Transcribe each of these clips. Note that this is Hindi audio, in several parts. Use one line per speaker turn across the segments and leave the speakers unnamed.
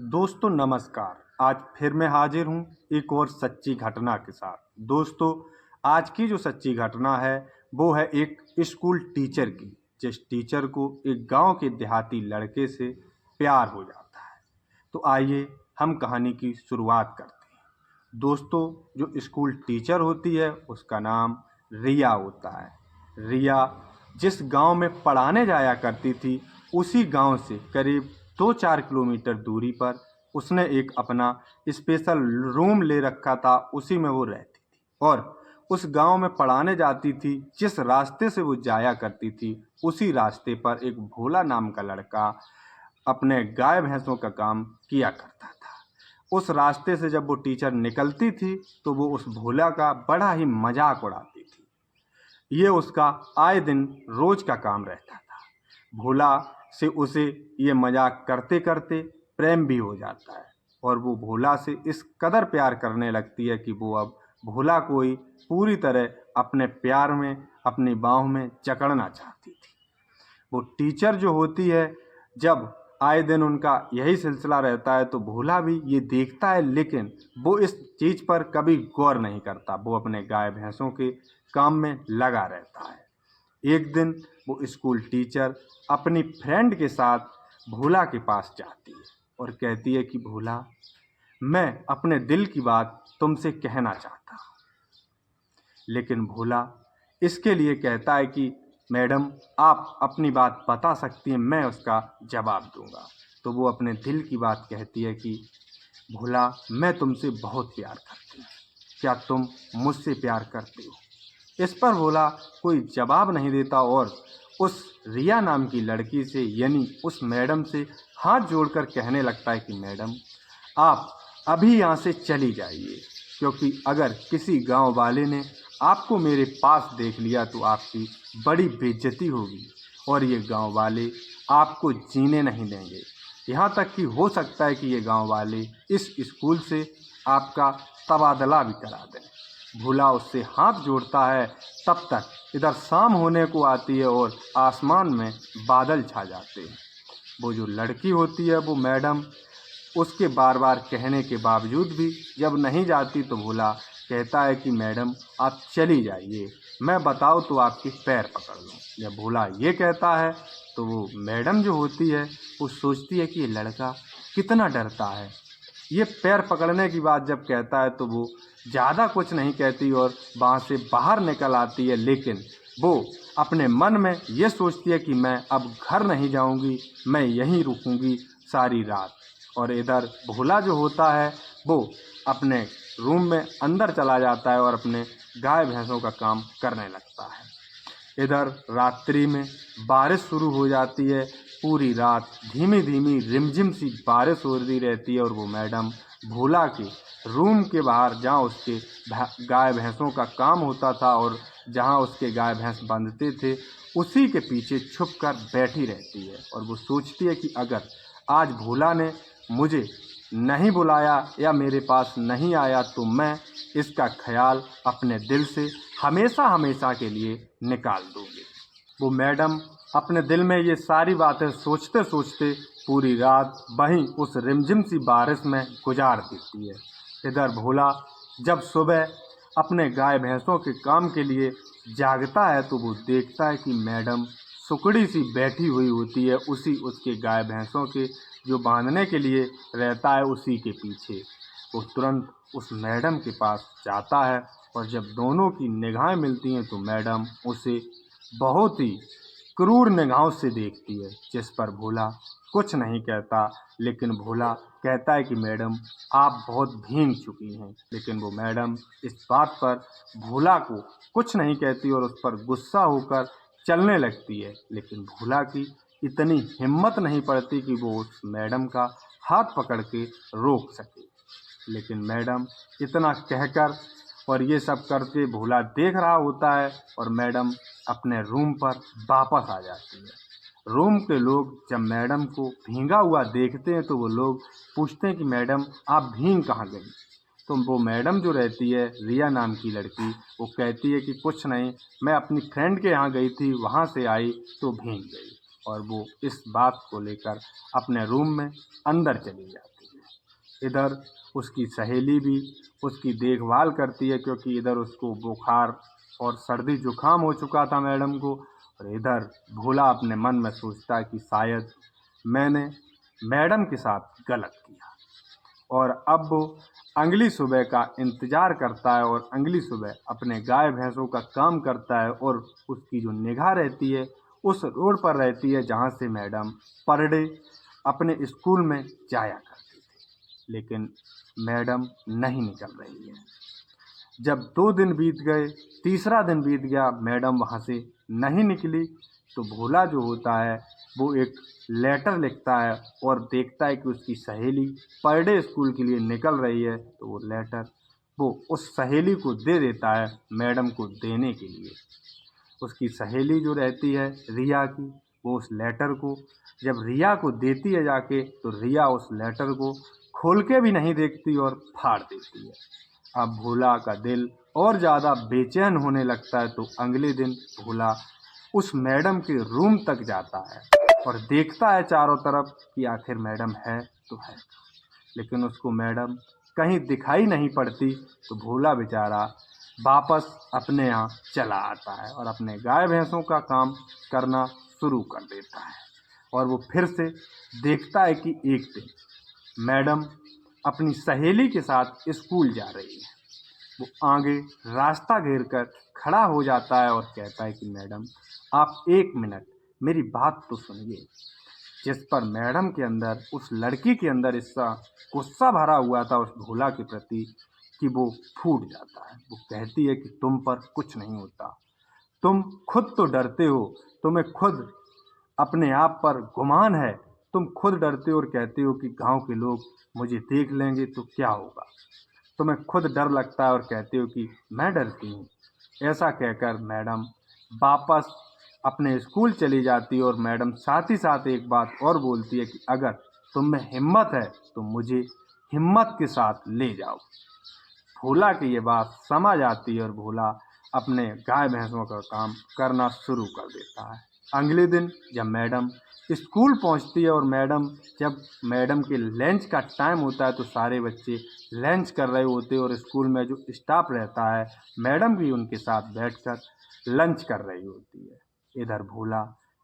दोस्तों नमस्कार। आज फिर मैं हाजिर हूँ एक और सच्ची घटना के साथ। दोस्तों, आज की जो सच्ची घटना है वो है एक स्कूल टीचर की, जिस टीचर को एक गांव के देहाती लड़के से प्यार हो जाता है। तो आइए हम कहानी की शुरुआत करते हैं। दोस्तों, जो स्कूल टीचर होती है उसका नाम रिया होता है। रिया जिस गांव में पढ़ाने जाया करती थी, उसी गांव से करीब 2-4 किलोमीटर दूरी पर उसने एक अपना स्पेशल रूम ले रखा था। उसी में वो रहती थी और उस गांव में पढ़ाने जाती थी। जिस रास्ते से वो जाया करती थी, उसी रास्ते पर एक भोला नाम का लड़का अपने गाय भैंसों का काम किया करता था। उस रास्ते से जब वो टीचर निकलती थी तो वो उस भोला का बड़ा ही मजाक उड़ाती थी। ये उसका आए दिन रोज का काम रहता था। भोला से उसे ये मजाक करते करते प्रेम भी हो जाता है और वो भोला से इस कदर प्यार करने लगती है कि वो अब भोला को ही पूरी तरह अपने प्यार में, अपनी बाहों में जकड़ना चाहती थी। वो टीचर जो होती है, जब आए दिन उनका यही सिलसिला रहता है तो भोला भी ये देखता है, लेकिन वो इस चीज़ पर कभी गौर नहीं करता। वो अपने गाय भैंसों के काम में लगा रहता है। एक दिन वो स्कूल टीचर अपनी फ्रेंड के साथ भोला के पास जाती है और कहती है कि भोला, मैं अपने दिल की बात तुमसे कहना चाहता हूँ। लेकिन भोला इसके लिए कहता है कि मैडम, आप अपनी बात बता सकती हैं, मैं उसका जवाब दूंगा। तो वो अपने दिल की बात कहती है कि भोला, मैं तुमसे बहुत प्यार करती हूँ, क्या तुम मुझसे प्यार करती हो? इस पर भोला कोई जवाब नहीं देता और उस रिया नाम की लड़की से, यानी उस मैडम से हाथ जोड़कर कहने लगता है कि मैडम, आप अभी यहाँ से चली जाइए, क्योंकि अगर किसी गांव वाले ने आपको मेरे पास देख लिया तो आपकी बड़ी बेइज्जती होगी और ये गांव वाले आपको जीने नहीं देंगे। यहाँ तक कि हो सकता है कि ये गांव वाले इस स्कूल से आपका तबादला भी करा दें। भोला उससे हाथ जोड़ता है। तब तक इधर शाम होने को आती है और आसमान में बादल छा जाते हैं। वो जो लड़की होती है, वो मैडम, उसके बार बार कहने के बावजूद भी जब नहीं जाती तो भोला कहता है कि मैडम, आप चली जाइए, मैं बताऊँ तो आपके पैर पकड़ लूँ। जब भोला ये कहता है तो वो मैडम जो होती है वो सोचती है कि ये लड़का कितना डरता है। ये पैर पकड़ने की बात जब कहता है तो वो ज़्यादा कुछ नहीं कहती और वहाँ से बाहर निकल आती है। लेकिन वो अपने मन में ये सोचती है कि मैं अब घर नहीं जाऊंगी, मैं यहीं रुकूंगी सारी रात। और इधर भोला जो होता है वो अपने रूम में अंदर चला जाता है और अपने गाय भैंसों का काम करने लगता है। इधर रात्रि में बारिश शुरू हो जाती है। पूरी रात धीमी धीमी रिमझिम सी बारिश हो रही रहती है और वो मैडम भोला के रूम के बाहर, जहाँ उसके गाय भैंसों का काम होता था और जहाँ उसके गाय भैंस बंधते थे, उसी के पीछे छुपकर बैठी रहती है। और वो सोचती है कि अगर आज भोला ने मुझे नहीं बुलाया या मेरे पास नहीं आया तो मैं इसका ख्याल अपने दिल से हमेशा हमेशा के लिए निकाल दूंगी। वो मैडम अपने दिल में ये सारी बातें सोचते सोचते पूरी रात वहीं उस रिमझिम सी बारिश में गुजार देती है। इधर भोला जब सुबह अपने गाय भैंसों के काम के लिए जागता है तो वो देखता है कि मैडम सुकड़ी सी बैठी हुई होती है, उसी उसके गाय भैंसों के जो बांधने के लिए रहता है उसी के पीछे। वो तुरंत उस मैडम के पास जाता है और जब दोनों की निगाहें मिलती हैं तो मैडम उसे बहुत ही क्रूर निगाहों से देखती है, जिस पर भोला कुछ नहीं कहता। लेकिन भोला कहता है कि मैडम, आप बहुत भीग चुकी हैं। लेकिन वो मैडम इस बात पर भोला को कुछ नहीं कहती और उस पर गुस्सा होकर चलने लगती है। लेकिन भोला की इतनी हिम्मत नहीं पड़ती कि वो उस मैडम का हाथ पकड़ के रोक सके। लेकिन मैडम इतना कहकर और ये सब करके भोला देख रहा होता है और मैडम अपने रूम पर वापस आ जाती है। रूम के लोग जब मैडम को भींगा हुआ देखते हैं तो वो लोग पूछते हैं कि मैडम, आप भीग कहाँ गई? तो वो मैडम जो रहती है, रिया नाम की लड़की, वो कहती है कि कुछ नहीं, मैं अपनी फ्रेंड के यहाँ गई थी, वहाँ से आई तो भीग गई। और वो इस बात को लेकर अपने रूम में अंदर चली जाती है। इधर उसकी सहेली भी उसकी देखभाल करती है, क्योंकि इधर उसको बुखार और सर्दी जुकाम हो चुका था मैडम को। और इधर भोला अपने मन में सोचता है कि शायद मैंने मैडम के साथ गलत किया, और अब वो अगली सुबह का इंतज़ार करता है और अगली सुबह अपने गाय भैंसों का काम करता है। और उसकी जो निगाह रहती है उस रोड पर रहती है जहाँ से मैडम पर डे अपने स्कूल में जाया करती थी, लेकिन मैडम नहीं निकल रही है। जब 2 दिन बीत गए, तीसरा दिन बीत गया, मैडम वहाँ से नहीं निकली, तो भोला जो होता है वो एक लेटर लिखता है और देखता है कि उसकी सहेली पर डे स्कूल के लिए निकल रही है, तो वो लेटर वो उस सहेली को दे देता है मैडम को देने के लिए। उसकी सहेली जो रहती है रिया की, वो उस लेटर को जब रिया को देती है जाके, तो रिया उस लेटर को खोल के भी नहीं देखती और फाड़ देती है। अब भोला का दिल और ज़्यादा बेचैन होने लगता है, तो अगले दिन भोला उस मैडम के रूम तक जाता है और देखता है चारों तरफ कि आखिर मैडम है तो है, लेकिन उसको मैडम कहीं दिखाई नहीं पड़ती। तो भोला बेचारा वापस अपने यहाँ चला आता है और अपने गाय भैंसों का काम करना शुरू कर देता है। और वो फिर से देखता है कि एक दिन मैडम अपनी सहेली के साथ स्कूल जा रही है। वो आगे रास्ता घेर कर खड़ा हो जाता है और कहता है कि मैडम आप 1 मिनट मेरी बात तो सुनिए। जिस पर मैडम के अंदर, उस लड़की के अंदर इसका गुस्सा भरा हुआ था उस भोला के प्रति कि वो फूट जाता है। वो कहती है कि तुम पर कुछ नहीं होता, तुम खुद तो डरते हो, तुम्हें खुद अपने आप पर गुमान है, तुम खुद डरते हो और कहते हो कि गांव के लोग मुझे देख लेंगे तो क्या होगा, तुम्हें खुद डर लगता है और कहते हो कि मैं डरती हूँ। ऐसा कहकर मैडम वापस अपने स्कूल चली जाती है और मैडम साथ ही साथ एक बात और बोलती है कि अगर तुम में हिम्मत है तो मुझे हिम्मत के साथ ले जाओ। भोला की ये बात समझ आती है और भोला अपने गाय भैंसों का काम करना शुरू कर देता है। अगले दिन जब मैडम स्कूल पहुंचती है और जब मैडम के लंच का टाइम होता है, तो सारे बच्चे लंच कर रहे होते हैं और स्कूल में जो स्टाफ रहता है मैडम भी उनके साथ बैठकर लंच कर रही होती है। इधर भोला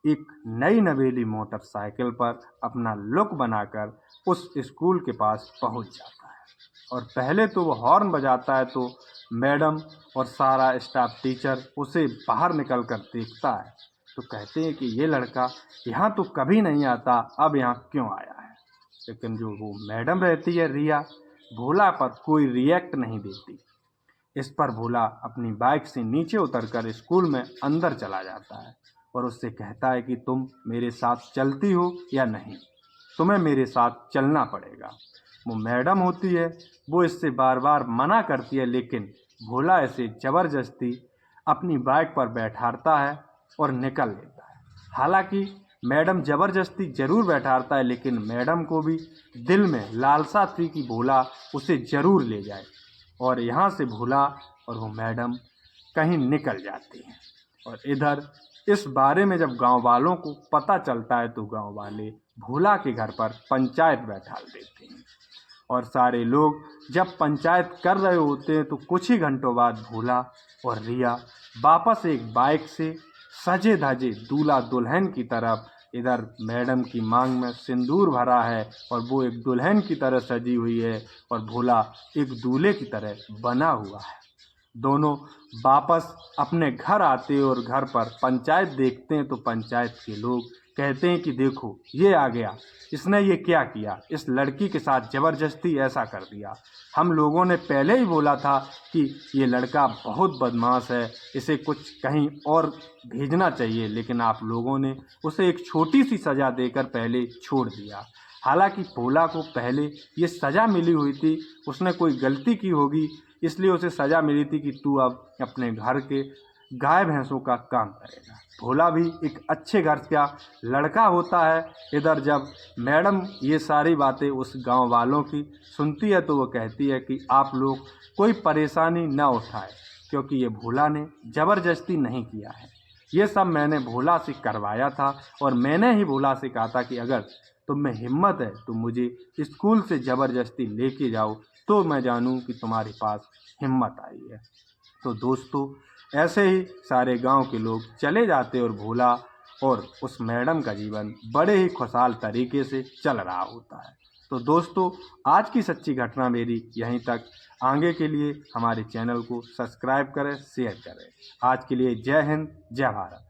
एक नई नवेली मोटरसाइकिल पर अपना लुक बनाकर उस स्कूल के पास पहुंच जाता है और पहले तो वो हॉर्न बजाता है, तो मैडम और सारा स्टाफ टीचर उसे बाहर निकल कर देखता है। तो कहते हैं कि ये लड़का यहाँ तो कभी नहीं आता, अब यहाँ क्यों आया है। लेकिन जो वो मैडम रहती है रिया, भोला पर कोई रिएक्ट नहीं देती। इस पर भोला अपनी बाइक से नीचे उतरकर स्कूल में अंदर चला जाता है और उससे कहता है कि तुम मेरे साथ चलती हो या नहीं, तुम्हें मेरे साथ चलना पड़ेगा। वो मैडम होती है, वो इससे बार बार मना करती है, लेकिन भोला इसे ज़बरदस्ती अपनी बाइक पर बैठाता है और निकल लेता है। हालांकि मैडम ज़बरदस्ती ज़रूर बैठाता है, लेकिन मैडम को भी दिल में लालसा थी कि भोला उसे ज़रूर ले जाए। और यहाँ से भोला और वो मैडम कहीं निकल जाती हैं। और इधर इस बारे में जब गांव वालों को पता चलता है, तो गांव वाले भोला के घर पर पंचायत बैठा देते हैं। और सारे लोग जब पंचायत कर रहे होते हैं, तो कुछ ही घंटों बाद भोला और रिया वापस एक बाइक से सजे धजे दूल्हा दुल्हन की तरफ, इधर मैडम की मांग में सिंदूर भरा है और वो एक दुल्हन की तरह सजी हुई है और भोला एक दूल्हे की तरह बना हुआ है। दोनों वापस अपने घर आते हैं और घर पर पंचायत देखते हैं, तो पंचायत के लोग कहते हैं कि देखो ये आ गया, इसने ये क्या किया, इस लड़की के साथ ज़बरदस्ती ऐसा कर दिया। हम लोगों ने पहले ही बोला था कि ये लड़का बहुत बदमाश है, इसे कुछ कहीं और भेजना चाहिए, लेकिन आप लोगों ने उसे एक छोटी सी सज़ा देकर पहले छोड़ दिया। हालांकि भोला को पहले ये सज़ा मिली हुई थी, उसने कोई गलती की होगी, इसलिए उसे सज़ा मिली थी कि तू अब अपने घर के गाय भैंसों का काम करेगा। भोला भी एक अच्छे घर का लड़का होता है। इधर जब मैडम ये सारी बातें उस गांव वालों की सुनती है, तो वो कहती है कि आप लोग कोई परेशानी ना उठाए, क्योंकि ये भोला ने ज़बरदस्ती नहीं किया है, ये सब मैंने भोला से करवाया था और मैंने ही भोला से कहा था कि अगर तुम में हिम्मत है तो मुझे स्कूल से ज़बरदस्ती लेके जाओ, तो मैं जानूं कि तुम्हारे पास हिम्मत आई है। तो दोस्तों, ऐसे ही सारे गांव के लोग चले जाते और भोला और उस मैडम का जीवन बड़े ही खुशहाल तरीके से चल रहा होता है। तो दोस्तों, आज की सच्ची घटना मेरी यहीं तक। आगे के लिए हमारे चैनल को सब्सक्राइब करें, शेयर करें। आज के लिए जय हिंद, जय भारत।